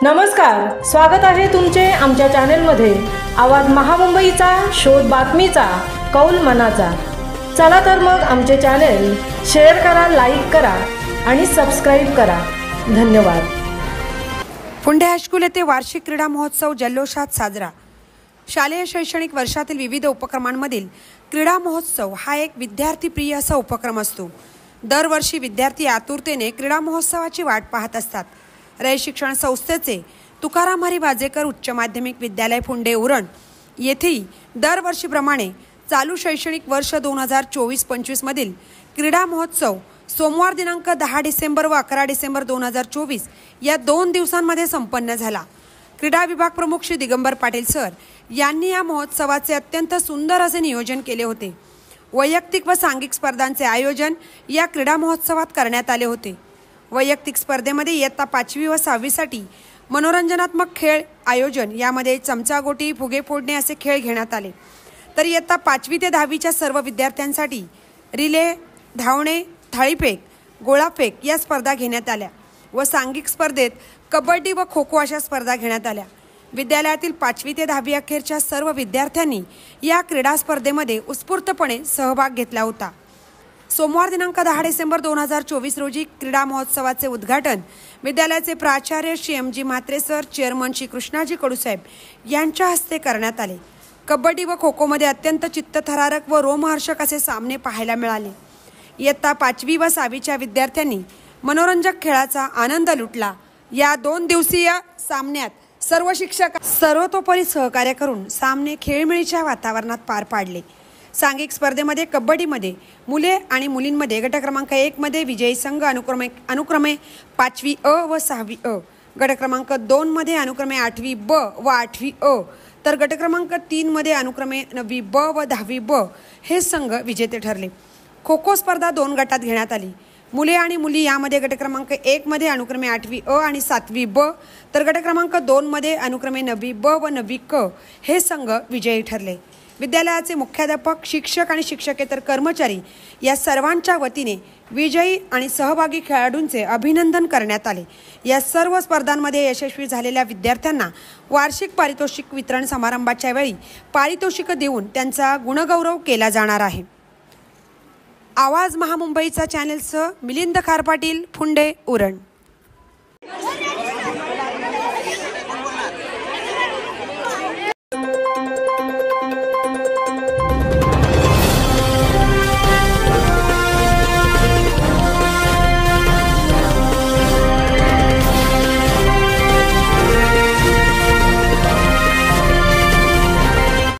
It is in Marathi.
नमस्कार, स्वागत आहे तुमचे आमच्या चॅनलमध्ये। आवाज महामुंबईचा, शोध बातमीचा, कौल मनाचा। चला तर मग आमचे चॅनल शेअर करा, लाईक करा आणि सबस्क्राइब करा। धन्यवाद। पुंडे हायस्कूल येथे वार्षिक क्रीडा महोत्सव जल्लोषात साजरा। शालेय शैक्षणिक वर्षातील विविध उपक्रमांमधील क्रीडा महोत्सव हा एक विद्यार्थीप्रिय असा उपक्रम असतो। दरवर्षी विद्यार्थी आतुरतेने क्रीडा महोत्सवाची वाट पाहत असतात। रयत शिक्षण संस्थेचे तुकाराम हरी वाजेकर उच्च माध्यमिक विद्यालय पुंडे उरण येथेही दरवर्षीप्रमाणे चालू शैक्षणिक वर्ष 2024-25 मधील क्रीडा महोत्सव सोमवार दिनांक 10 डिसेंबर व 11 डिसेंबर 2024 या 2 दिवसांमध्ये संपन्न झाला। क्रीडा विभाग प्रमुख श्री दिगंबर पाटील सर यांनी या महोत्सवाचे अत्यंत सुंदर असे नियोजन केले होते। वैयक्तिक व सांघिक स्पर्धांचे आयोजन या क्रीडा महोत्सवात करण्यात आले होते। वैयक्तिक स्पर्धेमध्ये इयत्ता 5वी व 6वी साठी मनोरंजनात्मक खेळ आयोजन यामध्ये चमचागोटी, फुगे फोडणे असे खेळ घेण्यात आले। तर इयत्ता 5वी ते 10वीच्या सर्व विद्यार्थ्यांसाठी रिले, धावणे, थाळीफेक, गोळाफेक या स्पर्धा घेण्यात आल्या व सांघिक स्पर्धेत कबड्डी व खो खो अशा स्पर्धा घेण्यात आल्या। विद्यालयातील 5वी ते 10वी अखेरच्या सर्व विद्यार्थ्यांनी या क्रीडा स्पर्धेमध्ये उत्स्फूर्तपणे सहभाग घेतला होता। सोमवार दिनांक 10 डिसेंबर 2024 रोजी क्रीडा महोत्सवाचे उद्घाटन विद्यालयाचे प्राचार्य Shri MG Mhatre sir, chairman Shri Krishnaji कडूसाहेब यांच्या हस्ते करण्यात आले। कबड्डी व खो खोमध्ये अत्यंत चित्तथरारक व रोमहर्षक असे सामने पाहायला मिळाले। इयत्ता 5वी व 6वीच्या विद्यार्थ्यांनी मनोरंजक खेळाचा आनंद लुटला। या 2 दिवसीय सामन्यात सर्व शिक्षक सर्वतोपरी सहकार्य करून सामने खेळमेळीच्या वातावरणात पार पाडले। सांघिक स्पर्धेमध्ये कबड्डीमध्ये मुले आणि मुलींमध्ये गट क्रमांक 1 मध्ये विजयी संघ अनुक्रमे 5वी अ व 6वी अ, गट क्रमांक 2 मध्ये अनुक्रमे 8वी ब व 8वी अ, तर गट क्रमांक 3 मध्ये अनुक्रमे 9वी ब व 10वी ब हे संघ विजेते ठरले। खो खो स्पर्धा 2 गटात घेण्यात आली। मुले आणि मुली यामध्ये गट क्रमांक 1 मध्ये अनुक्रमे 8वी अ आणि 7वी ब, तर गट क्रमांक 2 मध्ये अनुक्रमे 9वी ब व 9वी क हे संघ विजयी ठरले। विद्यालयाचे मुख्याध्यापक, शिक्षक आणि शिक्षकेतर कर्मचारी या सर्वांच्या वतीने विजयी आणि सहभागी खेळाडूंचे अभिनंदन करण्यात आले। या सर्व स्पर्धांमध्ये यशस्वी झालेल्या विद्यार्थ्यांना वार्षिक पारितोषिक वितरण समारंभाच्या वेळी पारितोषिक देऊन त्यांचा गुणगौरव केला जाणार आहे। आवाज महामुंबईचा चॅनलसह मिलिंद खार पाटील, पुंडे उरण।